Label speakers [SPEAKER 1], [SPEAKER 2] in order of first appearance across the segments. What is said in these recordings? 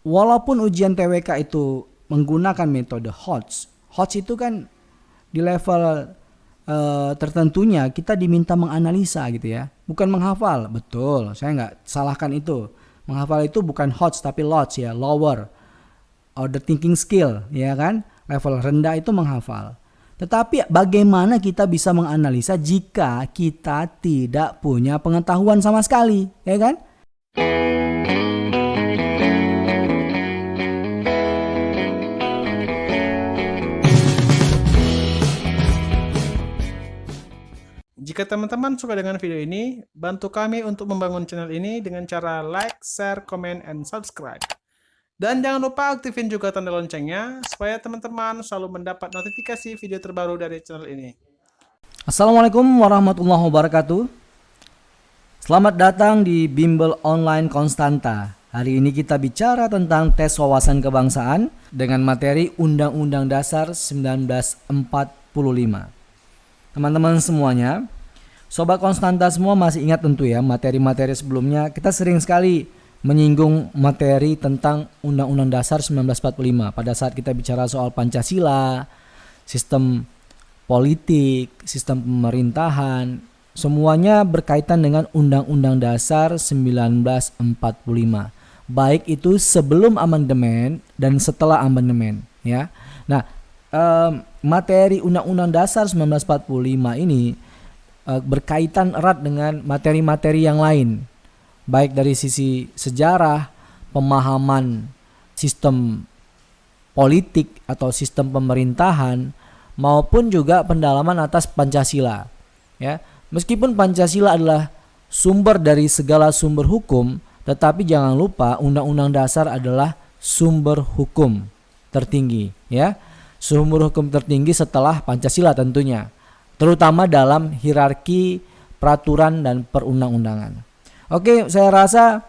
[SPEAKER 1] walaupun ujian TWK itu menggunakan metode HOTS, HOTS itu kan di level tertentunya kita diminta menganalisa gitu ya, bukan menghafal. Betul, saya nggak salahkan itu. Menghafal itu bukan HOTS tapi LOTS ya, lower order thinking skill ya kan. Level rendah itu menghafal. Tetapi bagaimana kita bisa menganalisa jika kita tidak punya pengetahuan sama sekali, ya kan?
[SPEAKER 2] Jika teman-teman suka dengan video ini, bantu kami untuk membangun channel ini dengan cara like, share, comment, and subscribe. Dan jangan lupa aktifin juga tanda loncengnya, supaya teman-teman selalu mendapat notifikasi video terbaru dari channel ini.
[SPEAKER 1] Assalamualaikum warahmatullahi wabarakatuh. Selamat datang di Bimbel Online Konstanta. Hari ini kita bicara tentang tes wawasan kebangsaan dengan materi Undang-Undang Dasar 1945. Teman-teman semuanya, Sobat Konstanta semua masih ingat tentu ya materi-materi sebelumnya kita sering sekali menyinggung materi tentang Undang-Undang Dasar 1945 pada saat kita bicara soal Pancasila, sistem politik, sistem pemerintahan, semuanya berkaitan dengan Undang-Undang Dasar 1945. Baik itu sebelum amandemen dan setelah amandemen ya. Nah, materi Undang-Undang Dasar 1945 ini berkaitan erat dengan materi-materi yang lain, baik dari sisi sejarah, pemahaman sistem politik atau sistem pemerintahan, maupun juga pendalaman atas Pancasila. Ya, meskipun Pancasila adalah sumber dari segala sumber hukum, tetapi jangan lupa Undang-Undang Dasar adalah sumber hukum tertinggi. Ya, sumber hukum tertinggi setelah Pancasila tentunya, terutama dalam hierarki peraturan dan perundang-undangan. Oke, saya rasa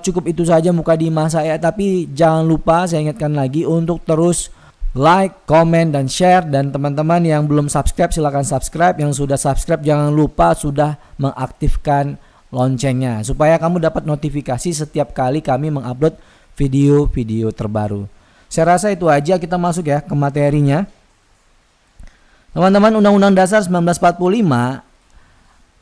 [SPEAKER 1] cukup itu saja mukadimah saya, tapi jangan lupa saya ingatkan lagi untuk terus like, comment, dan share. Dan teman-teman yang belum subscribe silakan subscribe, yang sudah subscribe jangan lupa sudah mengaktifkan loncengnya supaya kamu dapat notifikasi setiap kali kami mengupload video-video terbaru. Saya rasa itu aja, kita masuk ya ke materinya. Teman-teman, Undang-Undang Dasar 1945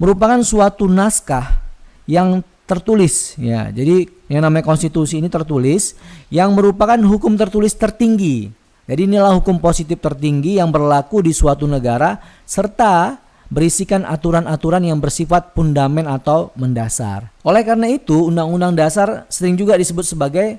[SPEAKER 1] merupakan suatu naskah yang tertulis ya. Jadi yang namanya konstitusi ini tertulis, yang merupakan hukum tertulis tertinggi. Jadi inilah hukum positif tertinggi yang berlaku di suatu negara serta berisikan aturan-aturan yang bersifat fundamen atau mendasar. Oleh karena itu, Undang-Undang Dasar sering juga disebut sebagai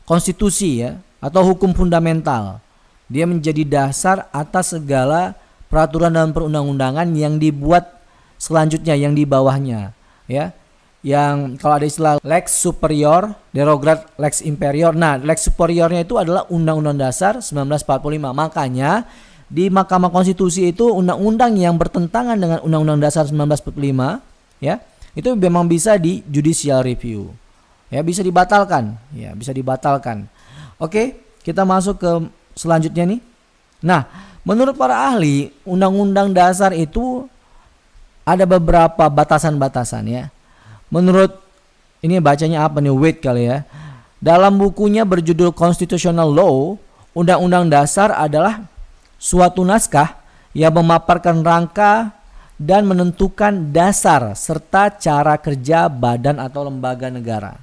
[SPEAKER 1] konstitusi ya, atau hukum fundamental. Dia menjadi dasar atas segala peraturan dan perundang-undangan yang dibuat selanjutnya, yang di bawahnya ya. Yang kalau ada istilah lex superior derogat lex inferior. Nah, lex superiornya itu adalah Undang-Undang Dasar 1945. Makanya di Mahkamah Konstitusi itu undang-undang yang bertentangan dengan Undang-Undang Dasar 1945 ya, itu memang bisa di judicial review. Ya, bisa dibatalkan. Ya, bisa dibatalkan. Oke, kita masuk ke selanjutnya nih. Nah, menurut para ahli, Undang-Undang Dasar itu ada beberapa batasan-batasan ya. Menurut ini bacanya apa nih, Wade kali ya. Dalam bukunya berjudul Constitutional Law, Undang-Undang Dasar adalah suatu naskah yang memaparkan rangka dan menentukan dasar serta cara kerja badan atau lembaga negara.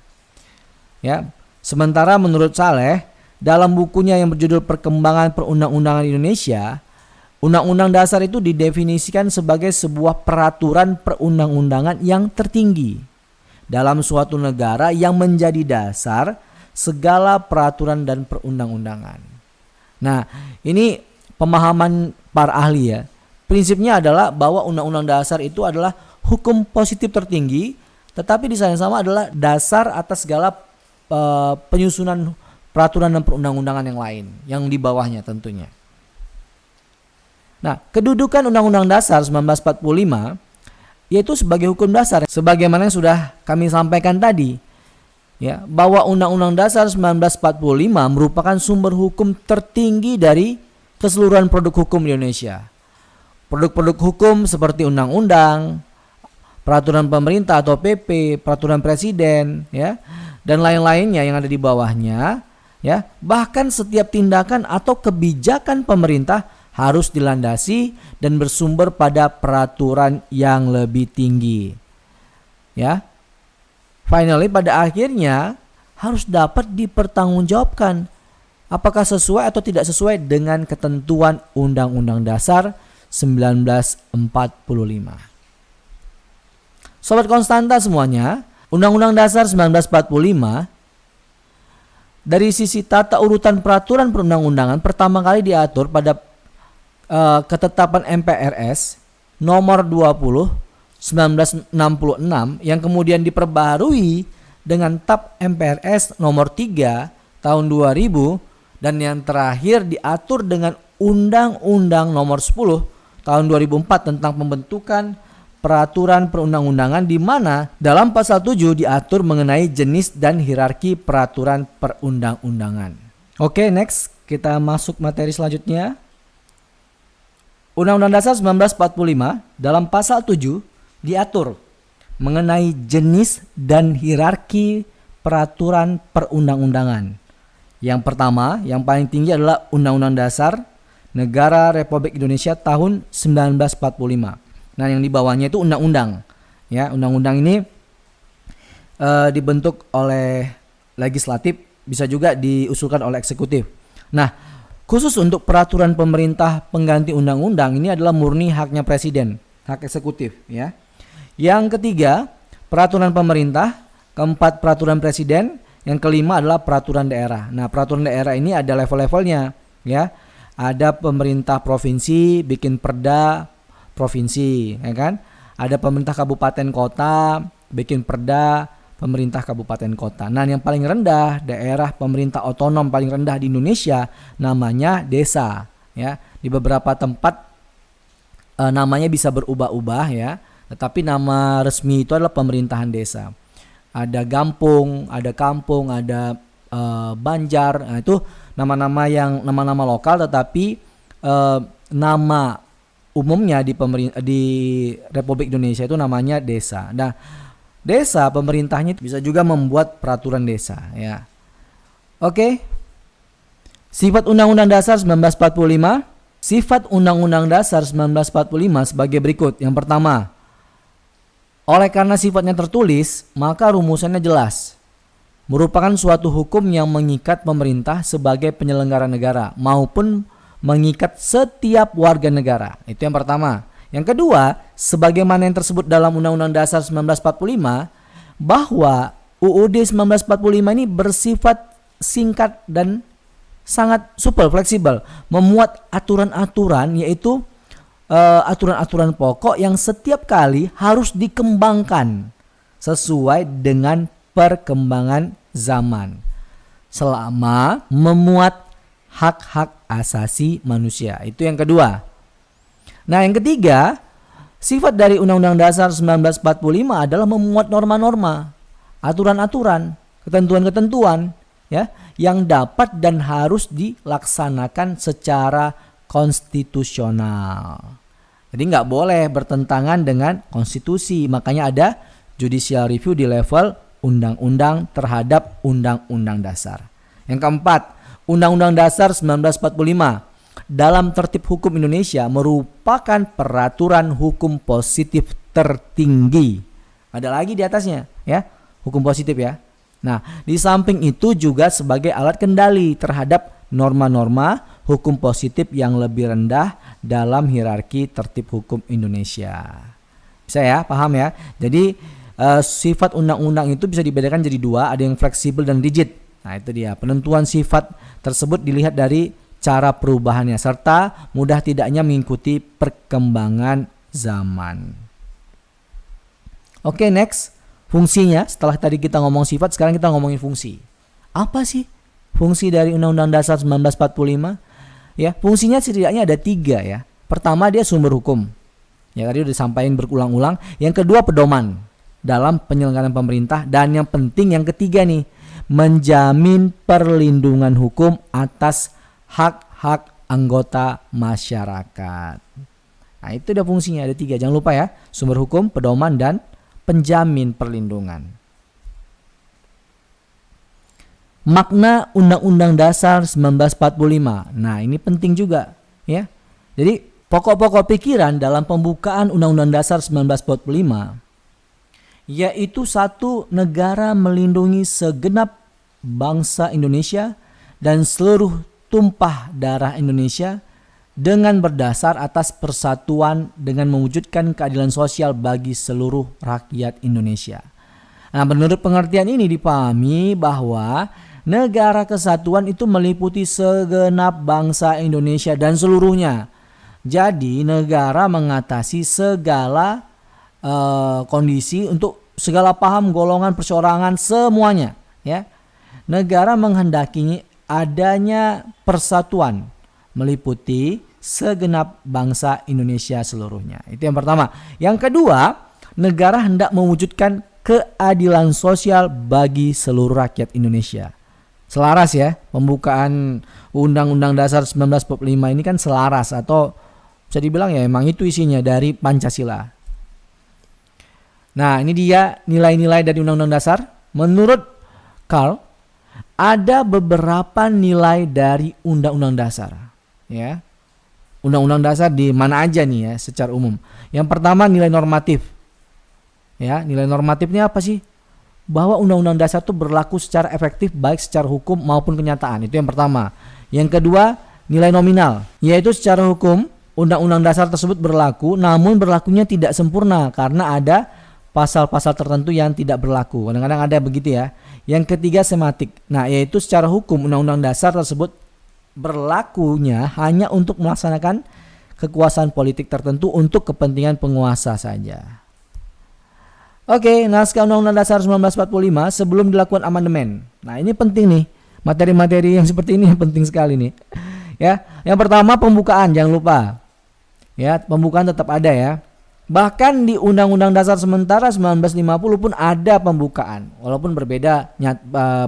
[SPEAKER 1] Ya. Sementara menurut Saleh, dalam bukunya yang berjudul Perkembangan Perundang-undangan Indonesia, Undang-Undang Dasar itu didefinisikan sebagai sebuah peraturan perundang-undangan yang tertinggi dalam suatu negara yang menjadi dasar segala peraturan dan perundang-undangan. Nah, ini pemahaman para ahli ya. Prinsipnya adalah bahwa Undang-Undang Dasar itu adalah hukum positif tertinggi, tetapi di sana sama adalah dasar atas segala penyusunan peraturan dan perundang-undangan yang lain yang di bawahnya tentunya. Nah, kedudukan Undang-Undang Dasar 1945 yaitu sebagai hukum dasar, sebagaimana yang sudah kami sampaikan tadi ya, bahwa Undang-Undang Dasar 1945 merupakan sumber hukum tertinggi dari keseluruhan produk hukum di Indonesia. Produk-produk hukum seperti undang-undang, peraturan pemerintah atau PP, peraturan presiden, ya, dan lain-lainnya yang ada di bawahnya, ya. Bahkan setiap tindakan atau kebijakan pemerintah harus dilandasi dan bersumber pada peraturan yang lebih tinggi. Ya. Finally, pada akhirnya harus dapat dipertanggungjawabkan apakah sesuai atau tidak sesuai dengan ketentuan Undang-Undang Dasar 1945. Sobat Konstanta semuanya, Undang-Undang Dasar 1945 dari sisi tata urutan peraturan perundang-undangan pertama kali diatur pada ketetapan MPRS nomor 20 1966 yang kemudian diperbaharui dengan TAP MPRS nomor 3 tahun 2000 dan yang terakhir diatur dengan Undang-Undang nomor 10 tahun 2004 tentang pembentukan peraturan perundang-undangan, di mana dalam pasal 7 diatur mengenai jenis dan hierarki peraturan perundang-undangan. Oke, next kita masuk materi selanjutnya. Undang-Undang Dasar 1945 dalam pasal 7 diatur mengenai jenis dan hierarki peraturan perundang-undangan. Yang pertama, yang paling tinggi adalah Undang-Undang Dasar Negara Republik Indonesia tahun 1945. Nah, yang di bawahnya itu undang-undang. Ya, undang-undang ini dibentuk oleh legislatif, bisa juga diusulkan oleh eksekutif. Nah, khusus untuk peraturan pemerintah pengganti undang-undang ini adalah murni haknya presiden, hak eksekutif, ya. Yang ketiga, peraturan pemerintah, keempat peraturan presiden, yang kelima adalah peraturan daerah. Nah, peraturan daerah ini ada level-levelnya, ya. Ada pemerintah provinsi bikin perda provinsi, ya kan? Ada pemerintah kabupaten kota bikin perda pemerintah kabupaten kota. Nah, yang paling rendah daerah pemerintah otonom paling rendah di Indonesia namanya desa, ya. Di beberapa tempat namanya bisa berubah-ubah, ya. Tetapi nama resmi itu adalah pemerintahan desa. Ada kampung, ada banjar. Nah, itu nama-nama lokal, tetapi nama umumnya di Republik Indonesia itu namanya desa. Nah, desa pemerintahnya bisa juga membuat peraturan desa, ya. Oke. Sifat Undang-Undang Dasar 1945. Sifat Undang-Undang Dasar 1945 sebagai berikut. Yang pertama, oleh karena sifatnya tertulis, maka rumusannya jelas. Merupakan suatu hukum yang mengikat pemerintah sebagai penyelenggara negara maupun mengikat setiap warga negara. Itu yang pertama. Yang kedua, sebagaimana yang tersebut dalam Undang-Undang Dasar 1945, bahwa UUD 1945 ini bersifat singkat dan sangat supel, fleksibel, memuat aturan-aturan, yaitu aturan-aturan pokok yang setiap kali harus dikembangkan sesuai dengan perkembangan zaman, selama memuat hak-hak asasi manusia. Itu yang kedua. Nah, yang ketiga, sifat dari Undang-Undang Dasar 1945 adalah memuat norma-norma, aturan-aturan, ketentuan-ketentuan, ya, yang dapat dan harus dilaksanakan secara konstitusional. Jadi nggak boleh bertentangan dengan konstitusi. Makanya ada judicial review di level undang-undang terhadap undang-undang dasar. Yang keempat, Undang-Undang Dasar 1945 dalam tertib hukum Indonesia merupakan peraturan hukum positif tertinggi. Ada lagi di atasnya, ya, hukum positif, ya. Nah, di samping itu juga sebagai alat kendali terhadap norma-norma hukum positif yang lebih rendah dalam hierarki tertib hukum Indonesia. Bisa ya, paham ya? Jadi sifat undang-undang itu bisa dibedakan jadi dua, ada yang fleksibel dan rigid. Nah, itu dia. Penentuan sifat tersebut dilihat dari cara perubahannya serta mudah tidaknya mengikuti perkembangan zaman. Oke, next. Fungsinya, setelah tadi kita ngomong sifat, sekarang kita ngomongin fungsi. Apa sih fungsi dari Undang-Undang Dasar 1945? Ya, fungsinya setidaknya ada 3, ya. Pertama, dia sumber hukum. Ya, tadi udah disampaikan berulang-ulang. Yang kedua, pedoman dalam penyelenggaraan pemerintah, dan yang penting yang ketiga nih, menjamin perlindungan hukum atas hak-hak anggota masyarakat. Nah, itu dia fungsinya, ada 3. Jangan lupa ya, sumber hukum, pedoman, dan penjamin perlindungan. Makna Undang-Undang Dasar 1945. Nah, ini penting juga, ya. Jadi, pokok-pokok pikiran dalam pembukaan Undang-Undang Dasar 1945 yaitu satu, negara melindungi segenap bangsa Indonesia dan seluruh tumpah darah Indonesia dengan berdasar atas persatuan dengan mewujudkan keadilan sosial bagi seluruh rakyat Indonesia. Nah, menurut pengertian ini dipahami bahwa negara kesatuan itu meliputi segenap bangsa Indonesia dan seluruhnya. Jadi negara mengatasi segala kondisi untuk segala paham, golongan, perseorangan, semuanya, ya. Negara menghendaki adanya persatuan meliputi segenap bangsa Indonesia seluruhnya. Itu yang pertama. Yang kedua, negara hendak mewujudkan keadilan sosial bagi seluruh rakyat Indonesia. Selaras ya, pembukaan Undang-Undang Dasar 1945 ini kan selaras, atau bisa dibilang ya emang itu isinya dari Pancasila. Nah, ini dia nilai-nilai dari Undang-Undang Dasar. Menurut Karl, ada beberapa nilai dari Undang-Undang Dasar, ya. Undang-Undang Dasar di mana aja nih ya secara umum. Yang pertama, nilai normatif. Ya, nilai normatifnya apa sih? Bahwa Undang-Undang Dasar itu berlaku secara efektif baik secara hukum maupun kenyataan. Itu yang pertama. Yang kedua, nilai nominal, yaitu secara hukum Undang-Undang Dasar tersebut berlaku, namun berlakunya tidak sempurna karena ada pasal-pasal tertentu yang tidak berlaku. Kadang-kadang ada begitu ya. Yang ketiga, sematik. Nah, yaitu secara hukum Undang-Undang Dasar tersebut berlakunya hanya untuk melaksanakan kekuasaan politik tertentu untuk kepentingan penguasa saja. Oke, naskah Undang-Undang Dasar 1945 sebelum dilakukan amandemen. Nah, ini penting nih. Materi-materi yang seperti ini penting sekali nih. Ya, yang pertama pembukaan, jangan lupa. Ya, pembukaan tetap ada ya. Bahkan di Undang-Undang Dasar sementara 1950 pun ada pembukaan, walaupun berbeda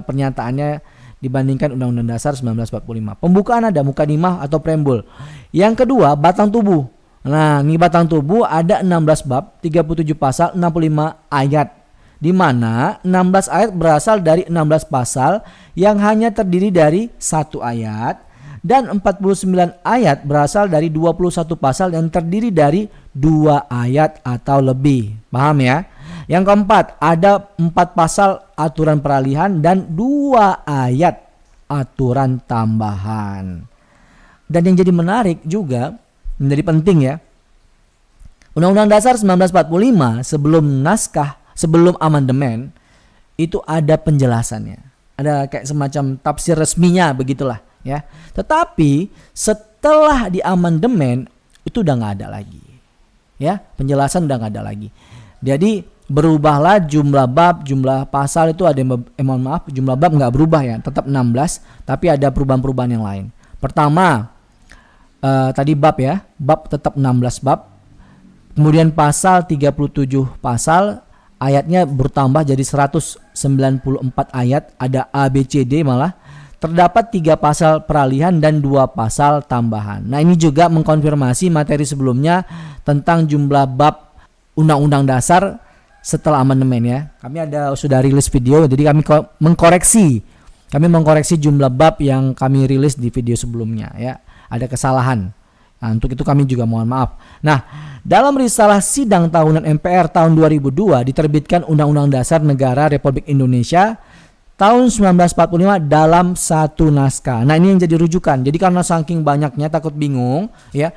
[SPEAKER 1] pernyataannya dibandingkan Undang-Undang Dasar 1945. Pembukaan ada mukadimah atau preambul. Yang kedua, batang tubuh. Nah, ini batang tubuh ada 16 bab, 37 pasal, 65 ayat. Di mana 16 ayat berasal dari 16 pasal yang hanya terdiri dari 1 ayat, dan 49 ayat berasal dari 21 pasal yang terdiri dari 2 ayat atau lebih. Paham ya? Yang keempat, ada 4 pasal aturan peralihan dan 2 ayat aturan tambahan. Dan yang jadi menarik juga, menjadi penting ya, Undang-Undang Dasar 1945 sebelum amandemen itu ada penjelasannya. Ada kayak semacam tafsir resminya begitulah ya. Tetapi setelah di amandemen itu udah nggak ada lagi. Ya, penjelasan udah nggak ada lagi. Jadi berubahlah jumlah bab, jumlah pasal itu ada yang mohon maaf, jumlah bab nggak berubah ya, tetap 16, tapi ada perubahan-perubahan yang lain. Pertama, tadi bab ya, bab tetap 16 bab. Kemudian pasal 37 pasal, ayatnya bertambah jadi 194 ayat, ada A, B, C, D malah. Terdapat 3 pasal peralihan dan 2 pasal tambahan. Nah, ini juga mengkonfirmasi materi sebelumnya tentang jumlah bab Undang-Undang Dasar setelah amandemen ya. Kami sudah rilis video, jadi kami mengkoreksi jumlah bab yang kami rilis di video sebelumnya ya. Ada kesalahan. Nah, untuk itu kami juga mohon maaf. Nah, dalam risalah sidang tahunan MPR tahun 2002 diterbitkan Undang-Undang Dasar Negara Republik Indonesia tahun 1945 dalam satu naskah. Nah, ini yang jadi rujukan. Jadi karena saking banyaknya takut bingung ya.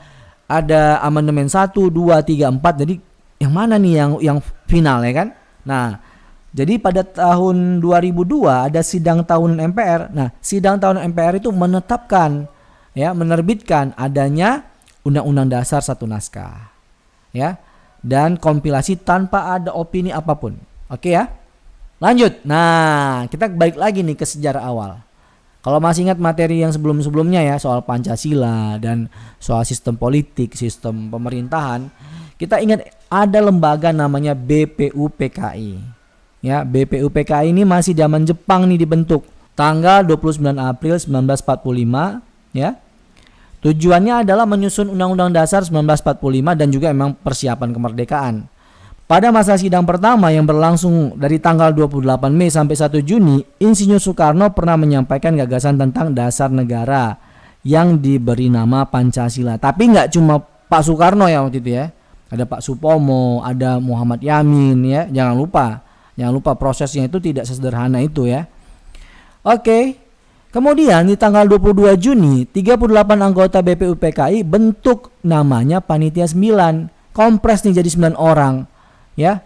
[SPEAKER 1] Ada amandemen 1, 2, 3, 4. Jadi yang mana nih yang final ya kan? Nah, jadi pada tahun 2002 ada sidang tahunan MPR. Nah, sidang tahunan MPR itu menetapkan ya, menerbitkan adanya Undang-Undang Dasar satu naskah. Ya. Dan kompilasi tanpa ada opini apapun. Oke ya? Lanjut. Nah, kita balik lagi nih ke sejarah awal. Kalau masih ingat materi yang sebelum-sebelumnya ya, soal Pancasila dan soal sistem politik, sistem pemerintahan, kita ingat ada lembaga namanya BPUPKI. Ya, BPUPKI ini masih zaman Jepang nih dibentuk. Tanggal 29 April 1945, ya. Tujuannya adalah menyusun Undang-Undang Dasar 1945 dan juga memang persiapan kemerdekaan. Pada masa sidang pertama yang berlangsung dari tanggal 28 Mei sampai 1 Juni, Insinyur Soekarno pernah menyampaikan gagasan tentang dasar negara yang diberi nama Pancasila. Tapi nggak cuma Pak Soekarno ya waktu itu ya. Ada Pak Supomo, ada Muhammad Yamin ya. Jangan lupa prosesnya itu tidak sesederhana itu ya. Oke. Kemudian di tanggal 22 Juni, 38 anggota BPUPKI bentuk namanya Panitia 9. Kompres nih jadi 9 orang. Ya.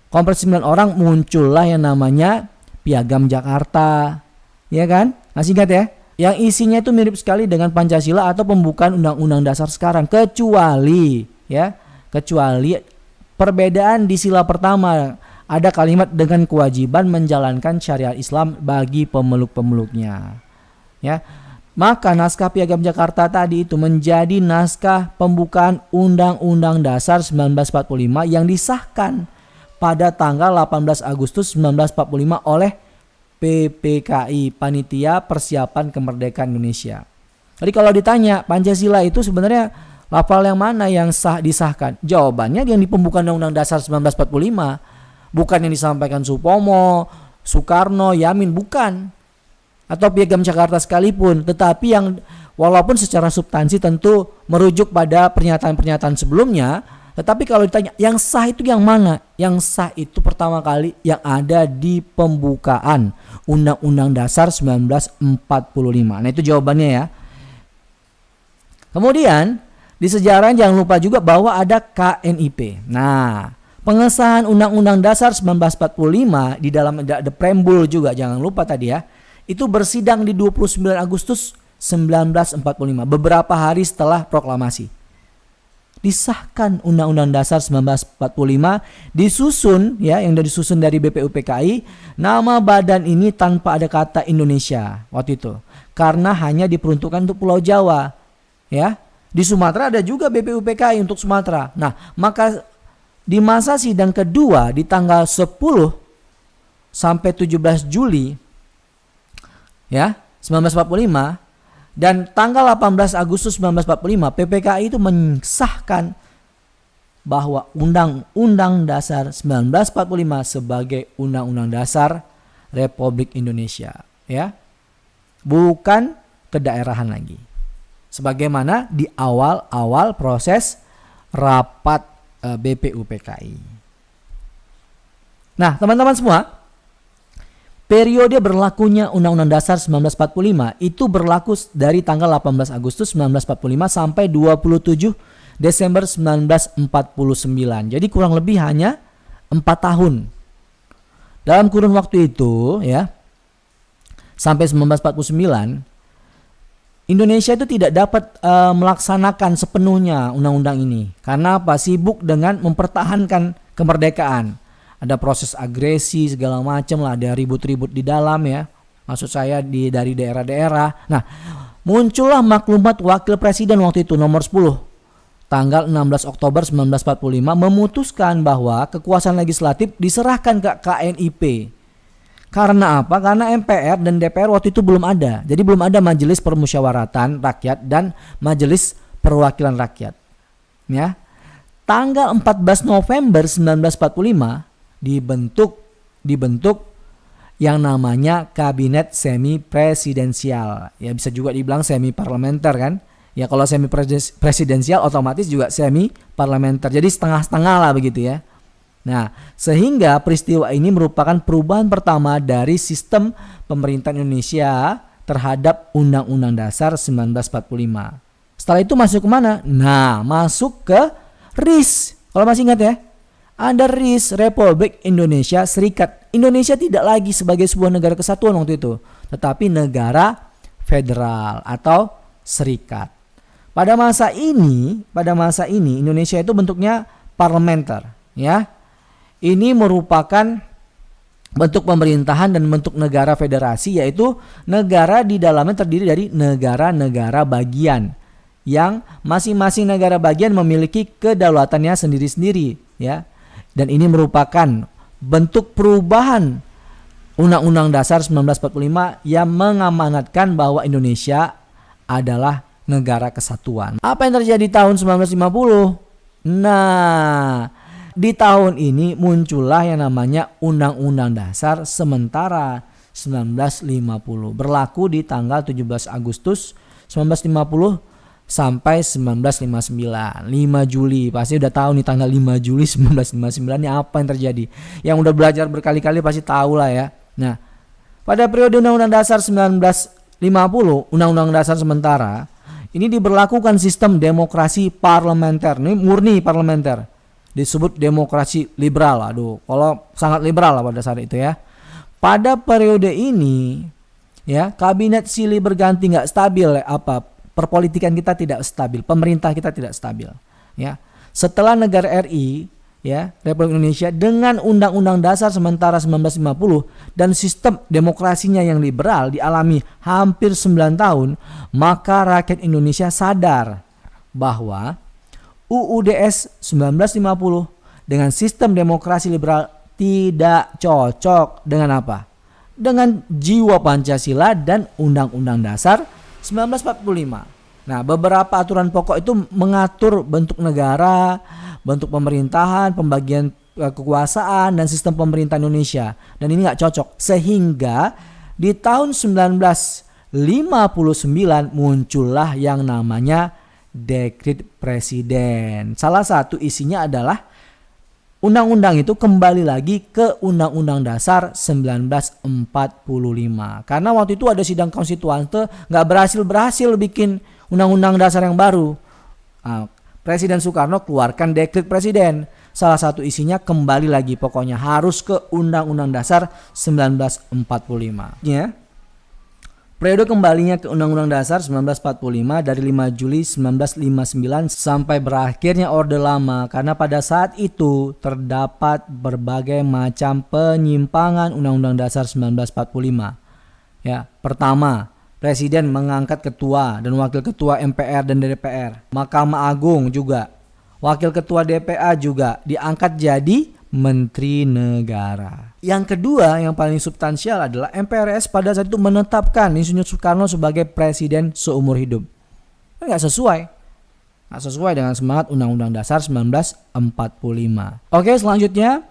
[SPEAKER 1] Kompres 9 orang, muncullah yang namanya Piagam Jakarta. Ya kan? Masih ingat ya? Yang isinya itu mirip sekali dengan Pancasila atau pembukaan Undang-Undang Dasar sekarang, kecuali perbedaan di sila pertama ada kalimat dengan kewajiban menjalankan syariat Islam bagi pemeluk-pemeluknya. Ya. Maka naskah Piagam Jakarta tadi itu menjadi naskah pembukaan Undang-Undang Dasar 1945 yang disahkan pada tanggal 18 Agustus 1945 oleh PPKI, Panitia Persiapan Kemerdekaan Indonesia. Jadi kalau ditanya Pancasila itu sebenarnya lafal yang mana yang disahkan? Jawabannya yang di pembukaan Undang-Undang Dasar 1945. Bukan yang disampaikan Supomo, Soekarno, Yamin, bukan. Atau Piagam Jakarta sekalipun, tetapi yang walaupun secara substansi tentu merujuk pada pernyataan-pernyataan sebelumnya, tetapi kalau ditanya yang sah itu yang mana? Yang sah itu pertama kali yang ada di pembukaan Undang-Undang Dasar 1945. Nah itu jawabannya ya. Kemudian di sejarah jangan lupa juga bahwa ada KNIP. Nah, pengesahan Undang-Undang Dasar 1945 di dalam ada preambul juga jangan lupa tadi ya. Itu bersidang di 29 Agustus 1945, beberapa hari setelah proklamasi. Disahkan Undang-Undang Dasar 1945, disusun ya, yang disusun dari BPUPKI, nama badan ini tanpa ada kata Indonesia waktu itu. Karena hanya diperuntukkan untuk Pulau Jawa. Ya. Di Sumatera ada juga BPUPKI untuk Sumatera. Nah, maka di masa sidang kedua di tanggal 10 sampai 17 Juli ya, 1945 dan tanggal 18 Agustus 1945 PPKI itu mensahkan bahwa Undang-Undang Dasar 1945 sebagai Undang-Undang Dasar Republik Indonesia ya. Bukan kedaerahan lagi. Sebagaimana di awal-awal proses rapat BPUPKI. Nah, teman-teman semua, periode berlakunya Undang-Undang Dasar 1945 itu berlaku dari tanggal 18 Agustus 1945 sampai 27 Desember 1949. Jadi kurang lebih hanya 4 tahun. Dalam kurun waktu itu ya, sampai 1949, Indonesia itu tidak dapat melaksanakan sepenuhnya undang-undang ini. Karena apa? Sibuk dengan mempertahankan kemerdekaan. Ada proses agresi segala macam lah, ada ribut-ribut di dalam ya. Maksud saya dari daerah-daerah. Nah, muncullah maklumat Wakil Presiden waktu itu nomor 10 tanggal 16 Oktober 1945 memutuskan bahwa kekuasaan legislatif diserahkan ke KNIP. Karena apa? Karena MPR dan DPR waktu itu belum ada. Jadi belum ada Majelis Permusyawaratan Rakyat dan Majelis Perwakilan Rakyat. Ya. Tanggal 14 November 1945 dibentuk yang namanya Kabinet Semi Presidensial. Ya bisa juga dibilang semi parlementer kan? Ya kalau semi presidensial otomatis juga semi parlementer. Jadi setengah-setengah lah begitu ya. Nah, sehingga peristiwa ini merupakan perubahan pertama dari sistem pemerintahan Indonesia terhadap Undang-Undang Dasar 1945. Setelah itu masuk ke mana? Nah, masuk ke RIS. Kalau masih ingat ya, ada RIS, Republik Indonesia Serikat. Indonesia tidak lagi sebagai sebuah negara kesatuan waktu itu, tetapi negara federal atau serikat. Pada masa ini Indonesia itu bentuknya parlementer, ya. Ini merupakan bentuk pemerintahan dan bentuk negara federasi, yaitu negara di dalamnya terdiri dari negara-negara bagian yang masing-masing negara bagian memiliki kedaulatannya sendiri-sendiri, ya. Dan ini merupakan bentuk perubahan Undang-Undang Dasar 1945 yang mengamanatkan bahwa Indonesia adalah negara kesatuan. Apa yang terjadi tahun 1950? Nah, di tahun ini muncullah yang namanya Undang-Undang Dasar Sementara 1950, berlaku di tanggal 17 Agustus 1950 sampai 1959. 5 Juli, pasti udah tahu nih tanggal 5 Juli 1959 ini apa yang terjadi. Yang udah belajar berkali-kali pasti tahu lah ya. Nah, pada periode Undang-Undang Dasar 1950, Undang-Undang Dasar Sementara, ini diberlakukan sistem demokrasi parlementer. Ini murni parlementer. Disebut demokrasi liberal. Aduh, kalau sangat liberal lah pada saat itu ya. Pada periode ini ya, kabinet silih berganti, nggak stabil perpolitikan kita tidak stabil, pemerintah kita tidak stabil ya. Setelah negara RI ya, Republik Indonesia dengan Undang-Undang Dasar Sementara 1950 dan sistem demokrasinya yang liberal dialami hampir 9 tahun, maka rakyat Indonesia sadar bahwa UUDS 1950 dengan sistem demokrasi liberal tidak cocok dengan apa? Dengan jiwa Pancasila dan Undang-Undang Dasar 1945. Nah, beberapa aturan pokok itu mengatur bentuk negara, bentuk pemerintahan, pembagian kekuasaan dan sistem pemerintah Indonesia. Dan ini nggak cocok. Sehingga di tahun 1959 muncullah yang namanya Dekret Presiden. Salah satu isinya adalah undang-undang itu kembali lagi ke Undang-Undang Dasar 1945. Karena waktu itu ada sidang konstituante nggak berhasil bikin Undang-Undang Dasar yang baru. Presiden Soekarno keluarkan Dekret Presiden. Salah satu isinya kembali lagi pokoknya harus ke Undang-Undang Dasar 1945. Ya. Periode kembalinya ke Undang-Undang Dasar 1945 dari 5 Juli 1959 sampai berakhirnya Orde Lama, karena pada saat itu terdapat berbagai macam penyimpangan Undang-Undang Dasar 1945. Ya, pertama, Presiden mengangkat ketua dan wakil ketua MPR dan DPR. Mahkamah Agung juga, wakil ketua DPA juga diangkat jadi Menteri Negara. Yang kedua yang paling substansial adalah MPRS pada saat itu menetapkan Insinyur Soekarno sebagai presiden seumur hidup. Nggak sesuai dengan semangat Undang-Undang Dasar 1945. Oke, selanjutnya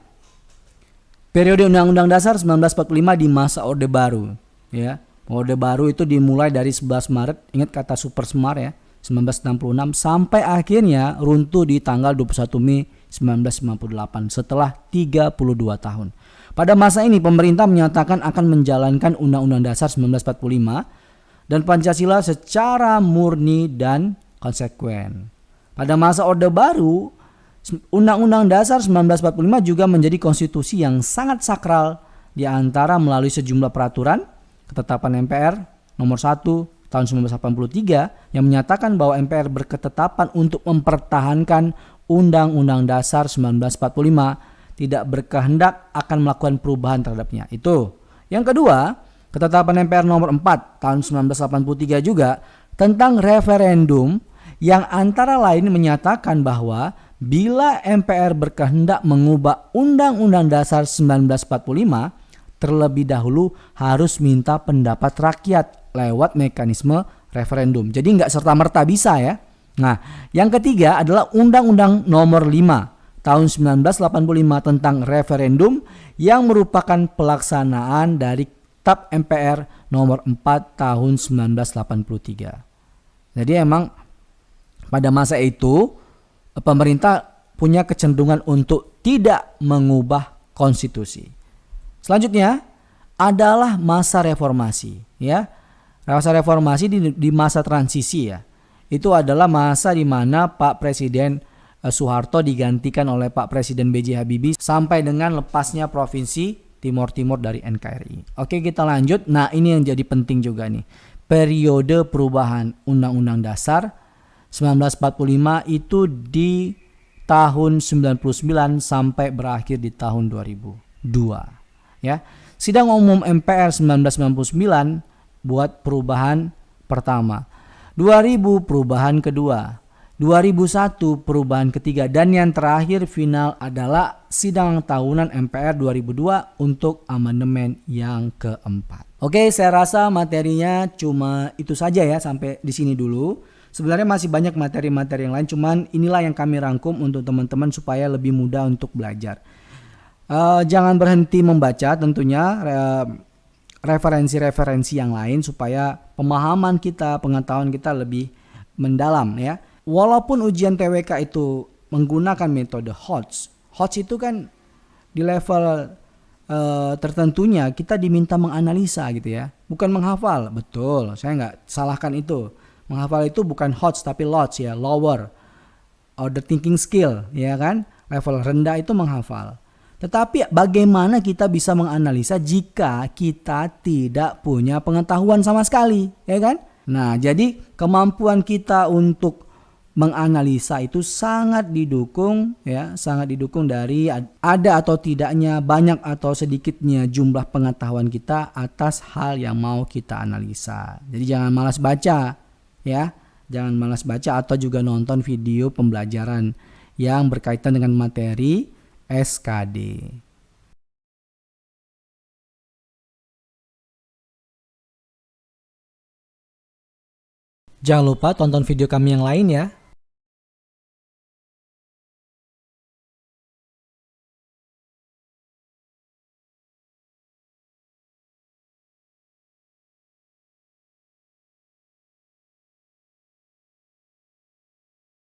[SPEAKER 1] periode Undang-Undang Dasar 1945 di masa Orde Baru. Ya, Orde Baru itu dimulai dari 11 Maret, ingat kata Super Semar ya, 1966 sampai akhirnya runtuh di tanggal 21 Mei 1998 setelah 32 tahun. Pada masa ini pemerintah menyatakan akan menjalankan Undang-Undang Dasar 1945 dan Pancasila secara murni dan konsekuen. Pada masa Orde Baru, Undang-Undang Dasar 1945 juga menjadi konstitusi yang sangat sakral, di antara melalui sejumlah peraturan, ketetapan MPR nomor 1 tahun 1983 yang menyatakan bahwa MPR berketetapan untuk mempertahankan Undang-Undang Dasar 1945, tidak berkehendak akan melakukan perubahan terhadapnya. Itu. Yang kedua, ketetapan MPR nomor 4 tahun 1983 juga tentang referendum yang antara lain menyatakan bahwa bila MPR berkehendak mengubah Undang-Undang Dasar 1945, terlebih dahulu harus minta pendapat rakyat lewat mekanisme referendum. Jadi nggak serta-merta bisa ya. Nah, yang ketiga adalah Undang-Undang Nomor 5 Tahun 1985 tentang referendum yang merupakan pelaksanaan dari TAP MPR Nomor 4 Tahun 1983. Jadi emang pada masa itu pemerintah punya kecenderungan untuk tidak mengubah konstitusi. Selanjutnya adalah masa reformasi ya. Masa reformasi di masa transisi ya. Itu adalah masa di mana Pak Presiden Soeharto digantikan oleh Pak Presiden B.J. Habibie sampai dengan lepasnya Provinsi Timur Timur dari NKRI. Oke, kita lanjut. Nah, ini yang jadi penting juga nih. Periode perubahan Undang-Undang Dasar 1945 itu di tahun 99 sampai berakhir di tahun 2002. Ya. Sidang Umum MPR 1999 buat perubahan pertama. 2000 perubahan kedua, 2001 perubahan ketiga, dan yang terakhir final adalah sidang tahunan MPR 2002 untuk amandemen yang keempat. Oke, saya rasa materinya cuma itu saja ya, sampai di sini dulu. Sebenarnya masih banyak materi-materi yang lain, cuman inilah yang kami rangkum untuk teman-teman supaya lebih mudah untuk belajar. Jangan berhenti membaca tentunya referensi-referensi yang lain supaya pemahaman kita, pengetahuan kita lebih mendalam ya. Walaupun ujian TWK itu menggunakan metode HOTS itu kan di level tertentunya kita diminta menganalisa gitu ya, bukan menghafal. Betul, saya nggak salahkan itu. Menghafal itu bukan HOTS tapi LOTS ya, lower order thinking skill ya kan. Level rendah itu menghafal. Tetapi bagaimana kita bisa menganalisa jika kita tidak punya pengetahuan sama sekali, ya kan? Nah, jadi kemampuan kita untuk menganalisa itu sangat didukung ya, sangat didukung dari ada atau tidaknya, banyak atau sedikitnya jumlah pengetahuan kita atas hal yang mau kita analisa. Jadi jangan malas baca ya. Jangan malas baca atau juga nonton video pembelajaran yang berkaitan dengan materi SKD. Jangan lupa tonton video kami yang lain ya.